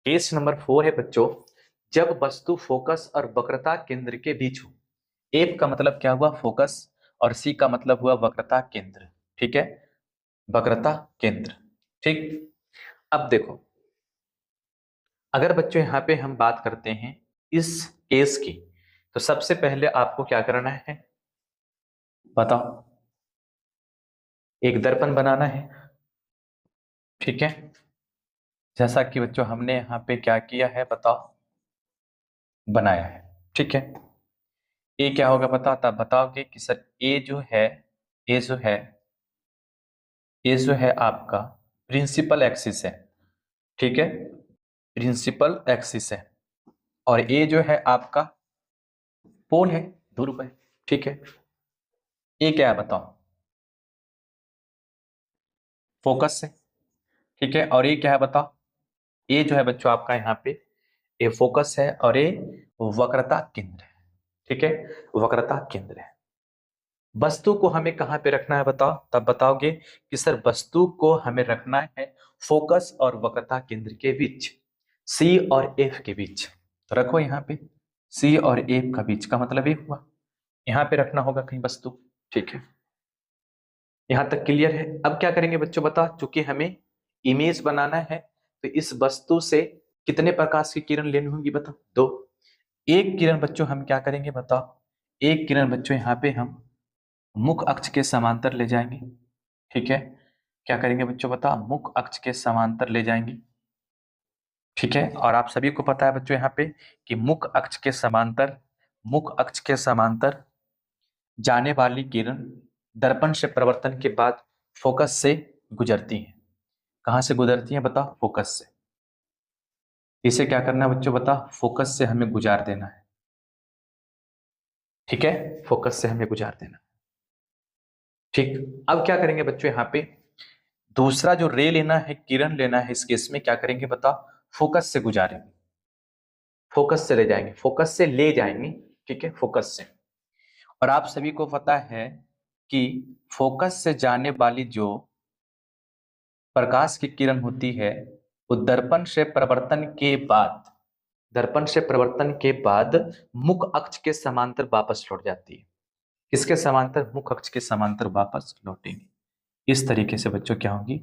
Case number 4 है बच्चों, जब वस्तु फोकस और वक्रता केंद्र के बीच हो। एफ का मतलब क्या हुआ? फोकस, और सी का मतलब हुआ वक्रता केंद्र। ठीक है, वक्रता केंद्र। ठीक, अब देखो, अगर बच्चों यहां पे हम बात करते हैं इस केस की, तो सबसे पहले आपको क्या करना है बताओ? एक दर्पण बनाना है। ठीक है, जैसा कि बच्चों हमने यहाँ पे क्या किया है बताओ, बनाया है। ठीक है, ए क्या होगा बताओ, तब बताओगे कि सर ए जो है, ए जो है, ए जो है आपका प्रिंसिपल एक्सिस है। ठीक है, प्रिंसिपल एक्सिस है, और ए जो है आपका पोल है, ध्रुव है। ठीक है, ए क्या है बताओ? फोकस से। ठीक है, और ये क्या है बताओ? ये जो है बच्चों आपका यहाँ पे ये फोकस है, और ये वक्रता केंद्र है। ठीक है, वक्रता केंद्र है। वस्तु को हमें कहाँ पे रखना है बताओ? तब बताओगे कि सर वस्तु को हमें रखना है फोकस और वक्रता केंद्र के बीच, सी और एफ के बीच। तो रखो यहाँ पे सी और एफ का बीच का मतलब ये हुआ, यहाँ पे रखना होगा कहीं वस्तु। ठीक है, यहां तक क्लियर है? अब क्या करेंगे बच्चों बता, चूंकि हमें इमेज बनाना है, तो इस वस्तु से कितने प्रकाश की किरण लेनी होगी बता? दो। एक किरण बच्चों हम क्या करेंगे बताओ? एक किरण बच्चों यहाँ पे हम मुख अक्ष के समांतर ले जाएंगे। ठीक है, क्या करेंगे बच्चों बता? मुख अक्ष के समांतर ले जाएंगे। ठीक है, और आप सभी को पता है बच्चों यहाँ पे कि मुख अक्ष के समांतर, मुख अक्ष के समांतर जाने वाली किरण दर्पण से प्रवर्तन के बाद फोकस से गुजरती है। कहां से गुजरती है बताओ? फोकस से। इसे क्या करना है बच्चों बता? फोकस से हमें गुजार देना है। ठीक है, फोकस से हमें गुजार देना। ठीक, अब क्या करेंगे बच्चों यहाँ पे? दूसरा जो रे लेना है, किरण लेना है, इस केस में क्या करेंगे बता? फोकस से गुजारेंगे, फोकस से ले जाएंगे, फोकस से ले जाएंगे। ठीक है, फोकस से। और आप सभी को पता है कि फोकस से जाने वाली जो प्रकाश की किरण होती है, वो दर्पण से प्रवर्तन के बाद, दर्पण से प्रवर्तन के बाद मुख अक्ष के समांतर वापस लौट जाती है। किसके समांतर? मुख अक्ष के समांतर वापस लौटेंगी। इस तरीके से बच्चों क्या होगी?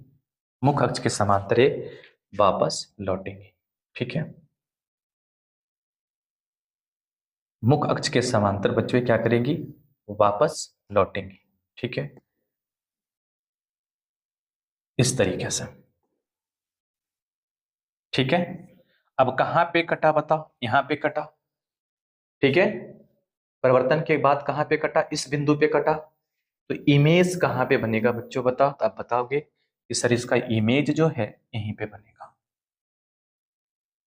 मुख अक्ष के समांतर ये वापस लौटेंगे। ठीक है, मुख अक्ष के समांतर बच्चों क्या करेंगी? वापस लौटेंगे। ठीक है, इस तरीके से। ठीक है, अब कहां पे कटा बताओ? यहां पे कटा। ठीक है, परिवर्तन के बाद कहां पे कटा? इस बिंदु पे कटा। तो इमेज कहां पे बनेगा बच्चों बताओ? तो आप बताओगे कि सर इसका इमेज जो है यहीं पे बनेगा।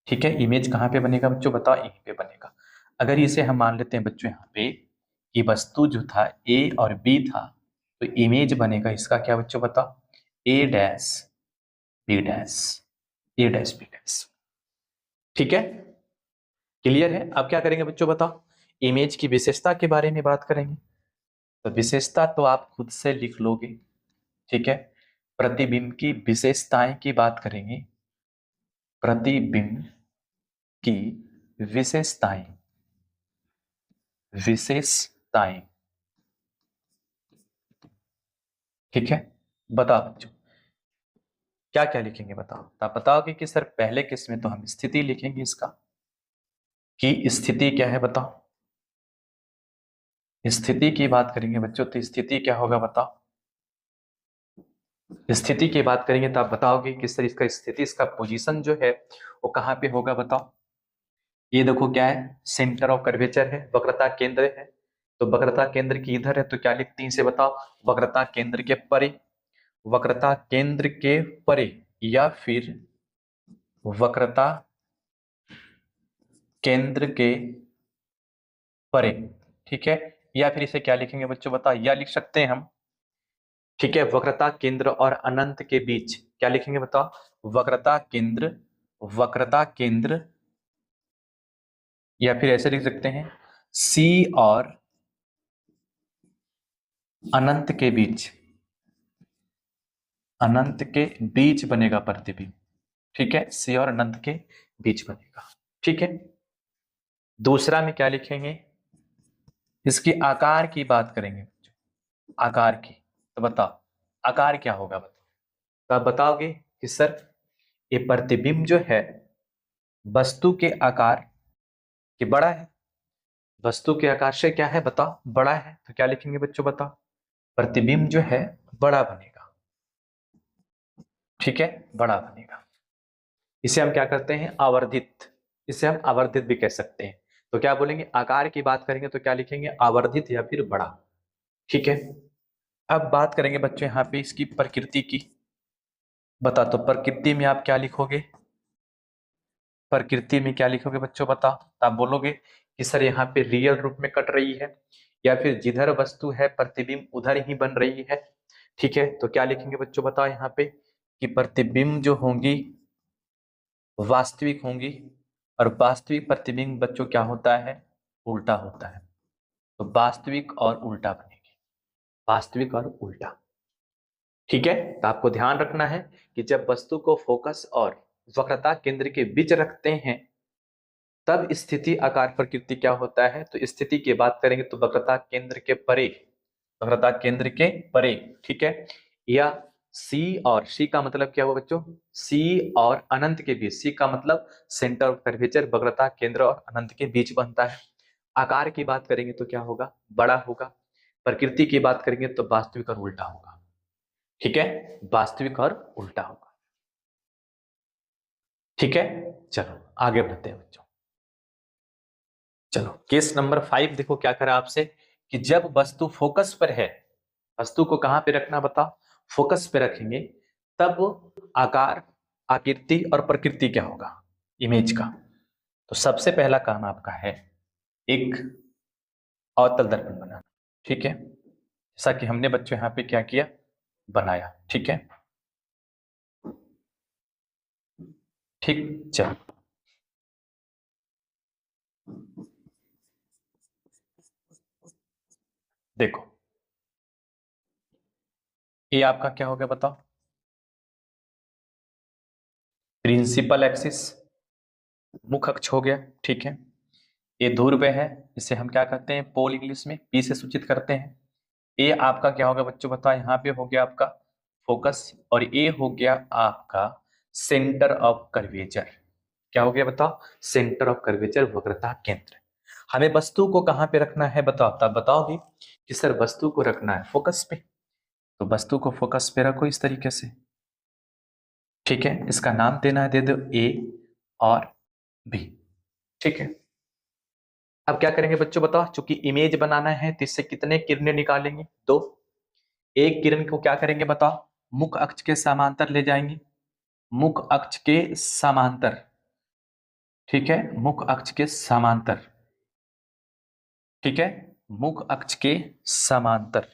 ठीक है, इमेज कहां पे बनेगा बच्चों बताओ? यहीं पे बनेगा। अगर इसे हम मान लेते हैं बच्चों यहाँ पे कि वस्तु जो था ए और बी था, तो इमेज बनेगा इसका क्या बच्चों बताओ? ए डैश बी डैश, ए डैश बी डैश। ठीक है, क्लियर है? अब क्या करेंगे बच्चों बताओ? इमेज की विशेषता के बारे में बात करेंगे। तो विशेषता तो आप खुद से लिख लोगे। ठीक है, प्रतिबिंब की विशेषताएं की बात करेंगे। प्रतिबिंब की विशेषताएं, विशेषताएं। ठीक है, बताओ बच्चों क्या क्या लिखेंगे बताओ? तो आप बताओगे कि सर पहले केस में तो हम स्थिति लिखेंगे इसका, कि स्थिति क्या है बताओ? स्थिति की बात करेंगे बच्चों, तो स्थिति क्या होगा बताओ? स्थिति की बात करेंगे तो आप बताओगे कि सर इसका स्थिति, इसका पोजीशन जो है वो कहाँ पे होगा बताओ? ये देखो क्या है? सेंटर ऑफ कर्वेचर है, वक्रता केंद्र है। तो वक्रता केंद्र की इधर है, तो क्या लिखते हैं इसे बताओ? वक्रता केंद्र के परे, वक्रता केंद्र के परे, या फिर वक्रता केंद्र के परे। ठीक है, या फिर इसे क्या लिखेंगे बच्चों बताओ? या लिख सकते हैं हम, ठीक है, वक्रता केंद्र और अनंत के बीच क्या लिखेंगे बताओ? वक्रता केंद्र, वक्रता केंद्र, या फिर ऐसे लिख सकते हैं सी और अनंत के बीच, अनंत के बीच बनेगा प्रतिबिंब। ठीक है, सी और अनंत के बीज बनेगा। ठीक है, दूसरा में क्या लिखेंगे, इसकी आकार की बात करेंगे, आकार की। तो बताओ आकार क्या होगा, बताओ। तो आप बताओगे कि सर ये प्रतिबिंब जो है वस्तु के आकार के बड़ा है, वस्तु के आकार से क्या है बताओ, बड़ा है। तो क्या लिखेंगे बच्चों, बताओ। प्रतिबिंब जो है बड़ा बनेगा। ठीक है, बड़ा बनेगा। इसे हम क्या करते हैं, आवर्धित। इसे हम आवर्धित भी कह सकते हैं। तो क्या बोलेंगे, आकार की बात करेंगे तो क्या लिखेंगे, आवर्धित या फिर बड़ा। ठीक है, अब बात करेंगे बच्चों यहाँ पे इसकी प्रकृति की। बता, तो प्रकृति में आप क्या लिखोगे, प्रकृति में क्या लिखोगे बच्चों, बताओ। तो आप बोलोगे कि सर यहाँ पे रियल रूप में कट रही है, या फिर जिधर वस्तु है प्रतिबिंब उधर ही बन रही है। ठीक है, तो क्या लिखेंगे बच्चों, बताओ यहाँ पे कि प्रतिबिंब जो होंगी वास्तविक होंगी, और वास्तविक प्रतिबिंब बच्चों क्या होता है, उल्टा होता है। तो वास्तविक और उल्टा बनेगी, वास्तविक और उल्टा। ठीक है, तो आपको ध्यान रखना है कि जब वस्तु को फोकस और वक्रता केंद्र के बीच रखते हैं तब स्थिति आकार प्रकृति क्या होता है। तो स्थिति की बात करेंगे तो वक्रता केंद्र के परे, वक्रता केंद्र के परे। ठीक है, या सी और सी का मतलब क्या हुआ बच्चों, सी और अनंत के बीच, सी का मतलब सेंटर ऑफ कर्वेचर वक्रता केंद्र और अनंत के बीच बनता है। आकार की बात करेंगे तो क्या होगा, बड़ा होगा। प्रकृति की बात करेंगे तो वास्तविक और उल्टा होगा। ठीक है, वास्तविक और उल्टा होगा। ठीक है, चलो आगे बढ़ते हैं बच्चों। चलो केस नंबर 5 देखो क्या करा आपसे, कि जब वस्तु फोकस पर है, वस्तु को कहां पे रखना बताओ, फोकस पे रखेंगे, तब आकार, आकृति और प्रकृति क्या होगा, इमेज का। तो सबसे पहला काम आपका है एक अवतल दर्पण बनाना। ठीक है, जैसा कि हमने बच्चों यहाँ पे क्या किया, बनाया। ठीक है, ठीक, चलो देखो ये आपका क्या हो गया बताओ, प्रिंसिपल एक्सिस, मुख्य अक्ष हो गया। ठीक है, ये ध्रुव है, इसे हम क्या कहते हैं, पोल, इंग्लिश में पी से सूचित करते हैं। ए आपका क्या होगा बच्चों बताओ, यहाँ पे हो गया आपका फोकस, और ए हो गया आपका सेंटर ऑफ कर्वेचर। क्या हो गया बताओ, सेंटर ऑफ कर्वेचर, वक्रता केंद्र। हमें वस्तु को कहाँ पे रखना है बताओ, तब बताओगे कि सर वस्तु को रखना है फोकस पे। तो वस्तु को फोकस पे रखो इस तरीके से। ठीक है, इसका नाम देना है, दे दो ए और बी। ठीक है, अब क्या करेंगे बच्चों बताओ, चूंकि इमेज बनाना है तो इससे कितने किरणें निकालेंगे, दो। एक किरण को क्या करेंगे बताओ, मुख्य अक्ष के समांतर ले जाएंगे, मुख्य अक्ष के समांतर। ठीक है, मुख्य अक्ष के समांतर। ठीक है, मुख्य अक्ष के समांतर।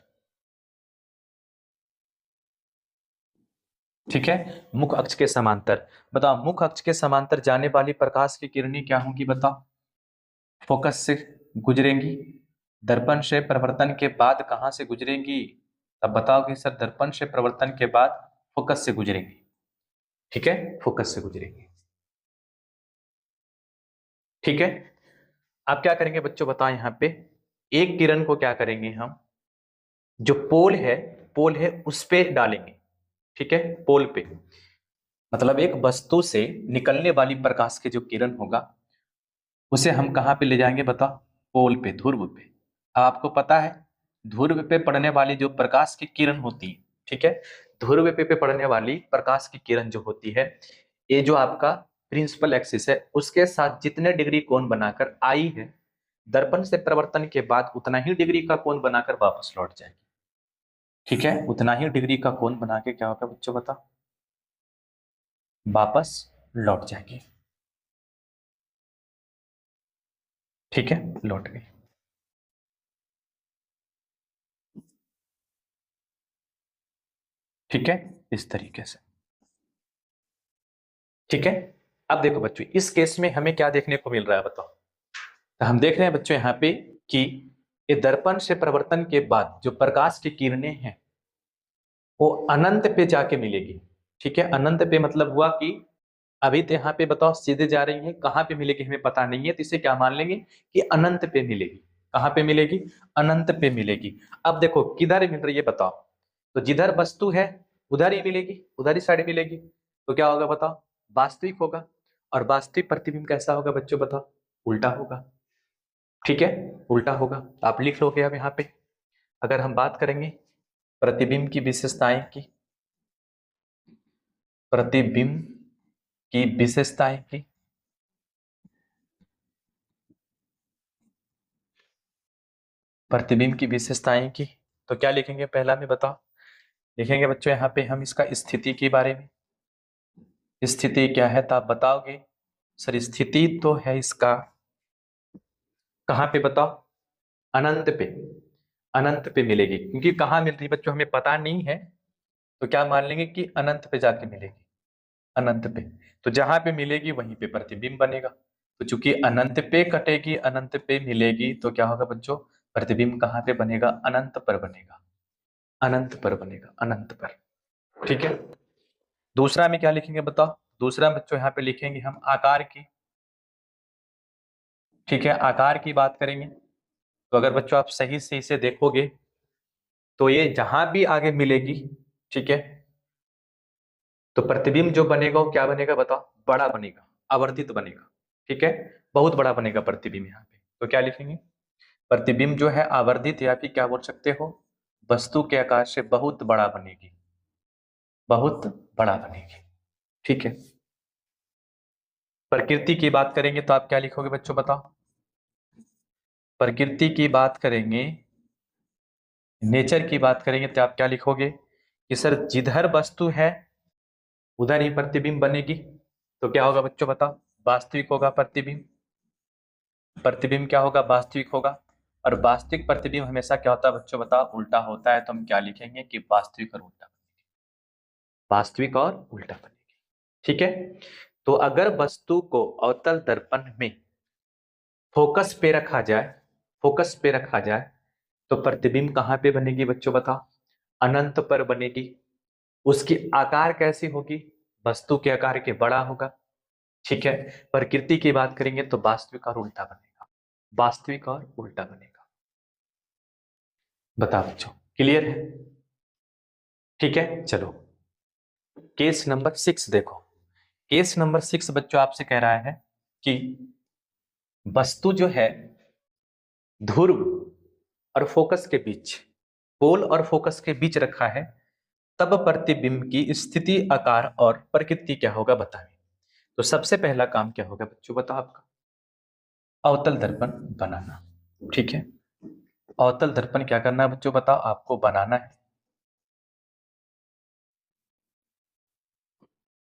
ठीक है, मुख्य अक्ष के समांतर। बताओ मुख्य अक्ष के समांतर जाने वाली प्रकाश की किरणें क्या होंगी बताओ, फोकस से गुजरेंगी, दर्पण से प्रवर्तन के बाद कहां से गुजरेंगी, अब बताओ कि सर दर्पण से प्रवर्तन के बाद फोकस से गुजरेंगी। ठीक है, फोकस से गुजरेंगी। ठीक है, आप क्या करेंगे बच्चों बताओ, यहां पे एक किरण को क्या करेंगे हम, जो पोल है, पोल है उस पे डालेंगे। ठीक है, पोल पे, मतलब एक वस्तु से निकलने वाली प्रकाश की जो किरण होगा उसे हम कहां पे ले जाएंगे बताओ, पोल पे, ध्रुव पे। अब आपको पता है ध्रुव पे पड़ने वाली जो प्रकाश की किरण होती है, ठीक है, ध्रुव पे पड़ने वाली प्रकाश की किरण जो होती है, ये जो आपका प्रिंसिपल एक्सिस है उसके साथ जितने डिग्री कोण बनाकर आई है, दर्पण से प्रवर्तन के बाद उतना ही डिग्री का कोण बनाकर वापस लौट जाएगी। ठीक है, उतना ही डिग्री का कोण बना के क्या होगा बच्चों बताओ, वापस लौट जाएगी। ठीक है, लौट गई। ठीक है, इस तरीके से। ठीक है, अब देखो बच्चों इस केस में हमें क्या देखने को मिल रहा है बताओ, तो हम देख रहे हैं बच्चों यहाँ पे कि ये दर्पण से प्रवर्तन के बाद जो प्रकाश की किरणें हैं वो अनंत पे जाके मिलेगी। ठीक है, अनंत पे मतलब हुआ कि अभी तो यहाँ पे बताओ सीधे जा रही है, कहाँ पे मिलेगी हमें पता नहीं है, तो इसे क्या मान लेंगे कि अनंत पे मिलेगी। कहाँ पे मिलेगी? अनंत पे मिलेगी। अब देखो किधर मिल रही है बताओ, तो जिधर वस्तु है उधर ही मिलेगी, उधर ही साइड मिलेगी, तो क्या होगा बताओ? वास्तविक होगा। और वास्तविक प्रतिबिंब कैसा होगा बच्चों बताओ? उल्टा होगा। ठीक है, उल्टा होगा। आप लिख लोगे अब यहाँ पे। अगर हम बात करेंगे प्रतिबिंब की विशेषताएं की, प्रतिबिंब की विशेषताएं की, प्रतिबिंब की विशेषताएं की, तो क्या लिखेंगे पहला में बताओ? लिखेंगे बच्चों यहाँ पे हम इसका स्थिति के बारे में। स्थिति क्या है तो आप बताओगे सर स्थिति तो है इसका कहाँ पे बताओ? अनंत पे। अनंत पे मिलेगी, क्योंकि कहाँ मिल रही है बच्चों हमें पता नहीं है, तो क्या मान लेंगे कि अनंत पे जाके मिलेगी। अनंत पे, तो जहां पे मिलेगी वहीं पे प्रतिबिंब बनेगा। तो चूंकि अनंत पे कटेगी, अनंत पे मिलेगी, तो क्या होगा बच्चों? प्रतिबिंब कहाँ पे बनेगा? अनंत पर बनेगा। अनंत पर बनेगा, अनंत पर। ठीक है। दूसरा में क्या लिखेंगे बताओ? दूसरा बच्चों यहाँ पे लिखेंगे हम आकार की। ठीक है, आकार की बात करेंगे, तो अगर बच्चों आप सही से इसे देखोगे तो ये जहां भी आगे मिलेगी, ठीक है, तो प्रतिबिंब जो बनेगा वो क्या बनेगा बताओ? बड़ा बनेगा, आवर्धित बनेगा। ठीक है, बहुत बड़ा बनेगा प्रतिबिंब यहाँ पे। तो क्या लिखेंगे? प्रतिबिंब जो है आवर्धित, या फिर क्या बोल सकते हो, वस्तु के आकार से बहुत बड़ा बनेगी, बहुत बड़ा बनेगी। ठीक है। प्रकृति की बात करेंगे तो आप क्या लिखोगे बच्चों बताओ? प्रकृति की बात करेंगे, नेचर की बात करेंगे तो आप क्या लिखोगे कि सर जिधर वस्तु है उधर ही प्रतिबिंब बनेगी। तो क्या होगा बच्चों बताओ? वास्तविक होगा प्रतिबिंब। प्रतिबिंब क्या होगा? वास्तविक होगा। और वास्तविक प्रतिबिंब हमेशा क्या होता है बच्चों बताओ? उल्टा होता है। तो हम क्या लिखेंगे कि वास्तविक और उल्टा, वास्तविक और उल्टा बनेगी। ठीक है। तो अगर वस्तु को अवतल दर्पण में फोकस पे रखा जाए, फोकस पे रखा जाए, तो प्रतिबिंब कहां पे बनेगी बच्चों बताओ? अनंत पर बनेगी। उसकी आकार कैसी होगी? वस्तु के आकार के बड़ा होगा। ठीक है। प्रकृति की बात करेंगे तो वास्तविक और उल्टा बनेगा, वास्तविक और उल्टा बनेगा। बताओ बच्चों, क्लियर है? ठीक है, चलो केस नंबर 6 देखो। केस नंबर 6 बच्चों आपसे कह रहा है कि वस्तु जो है ध्रुव और फोकस के बीच, पोल और फोकस के बीच रखा है, तब प्रतिबिंब की स्थिति, आकार और प्रकृति क्या होगा बताएं। तो सबसे पहला काम क्या होगा बच्चों बताओ आपका? अवतल दर्पण बनाना। ठीक है, अवतल दर्पण क्या करना है बच्चों बताओ? आपको बनाना है।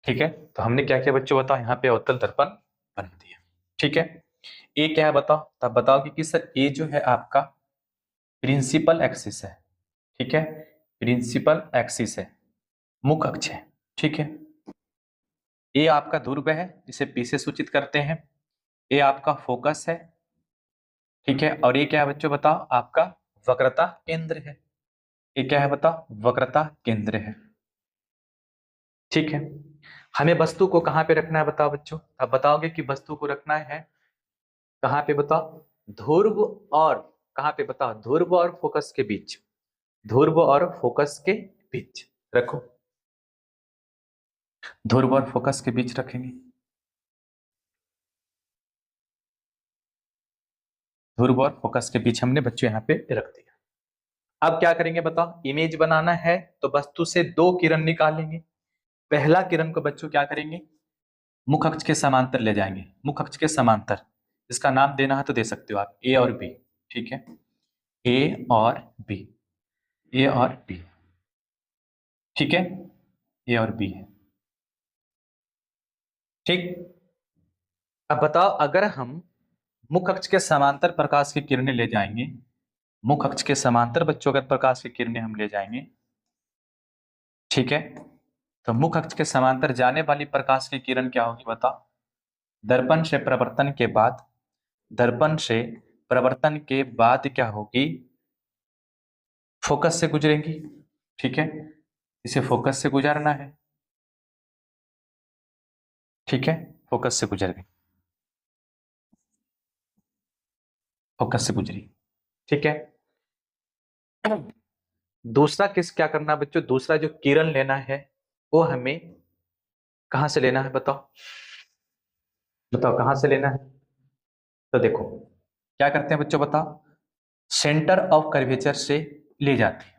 ठीक है, तो हमने क्या किया बच्चों बताओ? यहाँ पे अवतल दर्पण बना दिया। ठीक है, ए क्या है बताओ? तब बताओ कि सर ए जो है आपका प्रिंसिपल एक्सिस है। ठीक है, प्रिंसिपल एक्सिस है, मुख्य अक्ष है। ठीक है, ए आपका ध्रुव है जिसे पी से सूचित करते हैं। ए आपका फोकस है। ठीक है, और ये क्या है बच्चों बताओ? आपका वक्रता केंद्र है। ये क्या है बताओ? वक्रता केंद्र है। ठीक है, हमें वस्तु को कहां पे रखना है बताओ बच्चों? अब बताओगे कि वस्तु को रखना है कहां पे बताओ? ध्रुव और, कहां पे बताओ? ध्रुव और फोकस के बीच, ध्रुव और फोकस के बीच रखो। ध्रुव और फोकस के बीच रखेंगे। ध्रुव और फोकस के बीच हमने बच्चों यहाँ पे रख दिया। अब क्या करेंगे बताओ? इमेज बनाना है तो वस्तु से दो किरण निकालेंगे। पहला किरण को बच्चों क्या करेंगे? मुख्य अक्ष के समांतर ले जाएंगे, मुख्य अक्ष के समांतर। इसका नाम देना है तो दे सकते हो आप, ए और बी। ठीक है, ए और बी, ए और बी। ठीक है, ए और बी है। ठीक, अब बताओ अगर हम मुख्य अक्ष के समांतर प्रकाश की किरणें ले जाएंगे, मुख्य अक्ष के समांतर बच्चों अगर प्रकाश की किरणें हम ले जाएंगे, ठीक है, तो मुख्य अक्ष के समांतर जाने वाली प्रकाश की किरण क्या होगी बताओ? दर्पण से प्रवर्तन के बाद, दर्पण से प्रवर्तन के बाद क्या होगी? फोकस से गुजरेंगी। ठीक है, इसे फोकस से गुजारना है। ठीक है, फोकस से गुजर गई, फोकस से गुजरी। ठीक है, दूसरा किस क्या करना है बच्चों, दूसरा जो किरण लेना है वो हमें कहां से लेना है, बताओ बताओ कहां से लेना है। तो देखो क्या करते हैं बच्चों, बताओ, सेंटर ऑफ कर्वेचर से ले जाते हैं।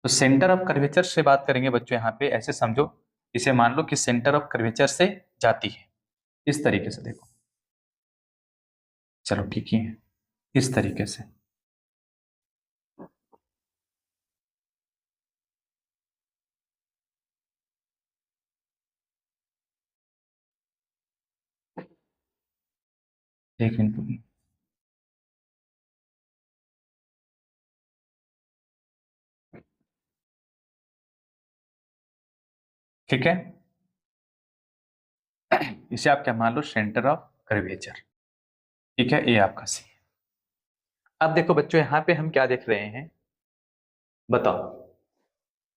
तो सेंटर ऑफ कर्वेचर से बात करेंगे बच्चों, यहाँ पे ऐसे समझो, इसे मान लो कि सेंटर ऑफ कर्वेचर से जाती है, इस तरीके से देखो, चलो ठीक ही है, इस तरीके से। एक मिनट, ठीक है, इसे आप क्या मान लो, सेंटर ऑफ कर्वेचर। ठीक है, ये आपका सी है। अब देखो बच्चों यहाँ पे हम क्या देख रहे हैं, बताओ,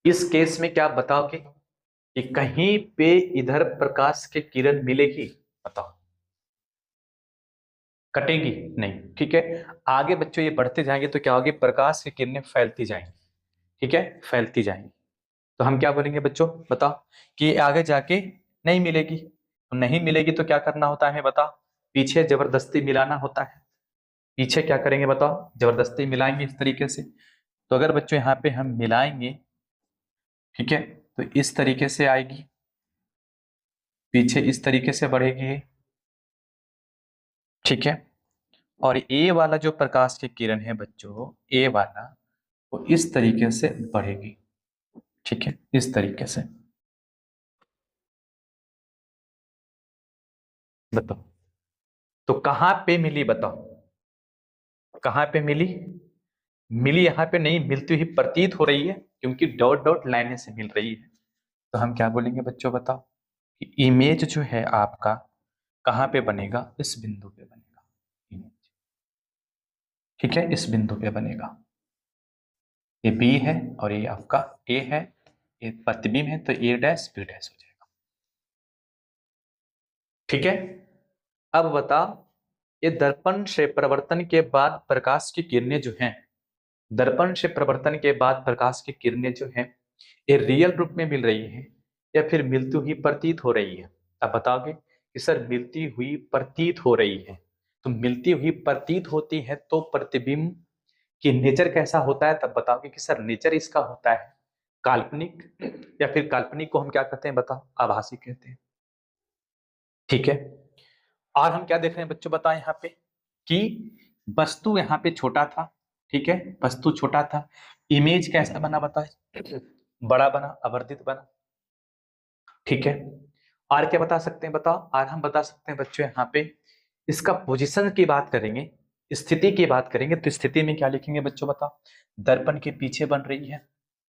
इस केस में क्या आप बताओगे कि कहीं पे इधर प्रकाश की किरण मिलेगी, बताओ, कटेगी नहीं। ठीक है, आगे बच्चों ये बढ़ते जाएंगे तो क्या होगी, प्रकाश की किरणें फैलती जाएंगी। ठीक है, फैलती जाएंगी, तो हम क्या बोलेंगे बच्चों, बताओ, कि आगे जाके नहीं मिलेगी, तो नहीं मिलेगी तो क्या करना होता है, बताओ, पीछे जबरदस्ती मिलाना होता है। पीछे क्या करेंगे बताओ, जबरदस्ती मिलाएंगे इस तरीके से। तो अगर बच्चों यहाँ पे हम मिलाएंगे, ठीक है, तो इस तरीके से आएगी, पीछे इस तरीके से बढ़ेगी। ठीक है, और ए वाला जो प्रकाश की किरण है बच्चों, ए वाला, वो इस तरीके से बढ़ेगी। ठीक है, इस तरीके से, बताओ, तो कहां पे मिली, बताओ कहां पे मिली, मिली यहाँ पे नहीं, मिलती हुई प्रतीत हो रही है, क्योंकि डॉट डॉट लाइनें से मिल रही है। तो हम क्या बोलेंगे बच्चों, बताओ, कि इमेज जो है आपका कहां पे बनेगा, इस बिंदु पे बनेगा इमेज। ठीक है, इस बिंदु पे बनेगा, ये बी है और ये आपका ए है, ये प्रतिबिंब है, तो ए डैश बी डैश हो जाएगा। ठीक है, अब बता, ये दर्पण से परिवर्तन के बाद प्रकाश की किरणें जो हैं, दर्पण से परिवर्तन के बाद प्रकाश की किरणें जो हैं, ये रियल रूप में मिल रही है या फिर मिलती हुई प्रतीत हो रही है। आप बताओगे कि सर मिलती हुई प्रतीत हो रही है, तो मिलती हुई प्रतीत होती है तो प्रतिबिंब की नेचर कैसा होता है, तब बताओगे कि सर नेचर इसका होता है काल्पनिक, या फिर काल्पनिक को हम क्या कहते हैं, बताओ, आभासी कहते हैं। ठीक है, और हम क्या देख रहे हैं बच्चों, बताएं यहाँ पे कि वस्तु यहाँ पे छोटा था। ठीक है, वस्तु छोटा था, इमेज कैसा बना, बताए, बड़ा बना, आवर्धित बना। ठीक है, और क्या बता सकते हैं, बताओ, और हम बता सकते हैं बच्चों यहाँ पे इसका पोजीशन की बात करेंगे, स्थिति की बात करेंगे, तो स्थिति में क्या लिखेंगे बच्चों, बताओ, दर्पण के पीछे बन रही है,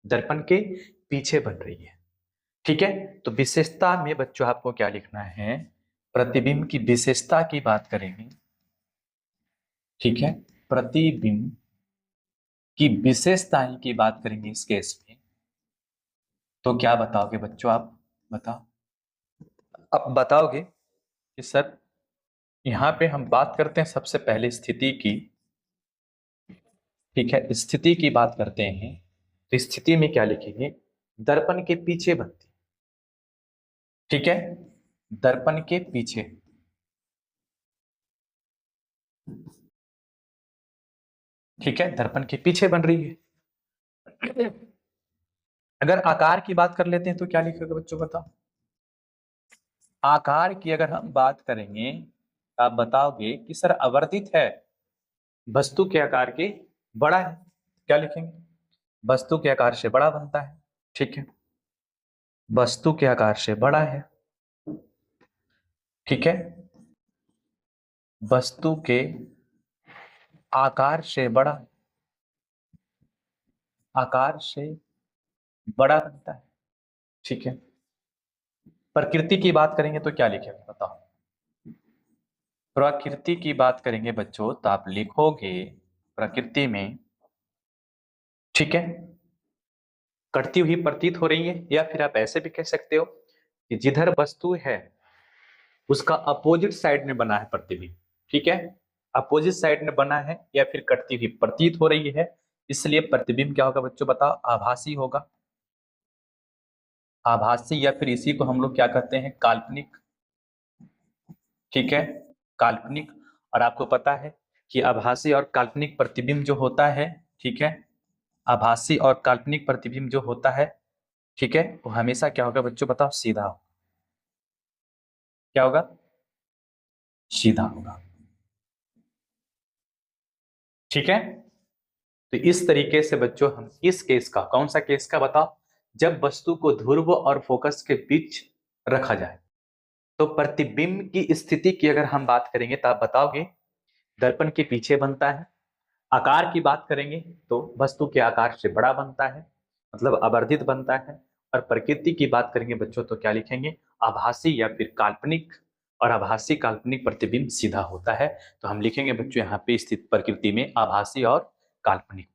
दर्पण के पीछे बन रही है। ठीक है, तो विशेषता में बच्चों आपको क्या लिखना है, प्रतिबिंब की विशेषता की बात करेंगे। ठीक है, प्रतिबिंब की विशेषताएं की बात करेंगे इस केस में, तो क्या बताओगे बच्चों, आप बताओ, अब बताओगे कि सर यहाँ पे हम बात करते हैं सबसे पहले स्थिति की। ठीक है, स्थिति की बात करते हैं, तो स्थिति में क्या लिखेंगे, दर्पण के पीछे बनती। ठीक है, दर्पण के पीछे। ठीक है, दर्पण के पीछे बन रही है। अगर आकार की बात कर लेते हैं तो क्या लिखेगा बच्चों, बताओ, आकार की अगर हम बात करेंगे तो आप बताओगे कि सर आवर्धित है, वस्तु के आकार के बड़ा है, क्या लिखेंगे, वस्तु के आकार से बड़ा बनता है। ठीक है, वस्तु के आकार से बड़ा है। ठीक है, वस्तु के आकार से बड़ा, आकार से बड़ा बनता है। ठीक है, प्रकृति की बात करेंगे तो क्या लिखेंगे, बताओ, प्रकृति की बात करेंगे बच्चों तो आप लिखोगे प्रकृति में, ठीक है, कटती हुई प्रतीत हो रही है, या फिर आप ऐसे भी कह सकते हो कि जिधर वस्तु है, उसका अपोजिट साइड में बना है प्रतिबिंब, ठीक है, अपोजिट साइड में बना है या फिर कटती हुई प्रतीत हो रही है, इसलिए प्रतिबिंब क्या होगा बच्चों बताओ, आभासी होगा, आभासी, या फिर इसी को हम लोग क्या कहते हैं, काल्पनिक, ठीक है, काल्पनिक। और आपको पता है कि आभासी और काल्पनिक प्रतिबिंब जो होता है, ठीक है, आभासी और काल्पनिक प्रतिबिंब जो होता है, ठीक है, वो हमेशा क्या होगा बच्चों बताओ, सीधा होगा, क्या होगा, सीधा होगा, ठीक है। तो इस तरीके से बच्चों हम इस केस का, कौन सा केस का बताओ, जब वस्तु को ध्रुव और फोकस के बीच रखा जाए, तो प्रतिबिंब की स्थिति की अगर हम बात करेंगे तो आप बताओगे दर्पण के पीछे बनता है, आकार की बात करेंगे तो वस्तु के आकार से बड़ा बनता है, मतलब आवर्धित बनता है, और प्रकृति की बात करेंगे बच्चों तो क्या लिखेंगे, आभासी या फिर काल्पनिक, और आभासी काल्पनिक प्रतिबिंब सीधा होता है। तो हम लिखेंगे बच्चों यहाँ पे स्थित प्रकृति में आभासी और काल्पनिक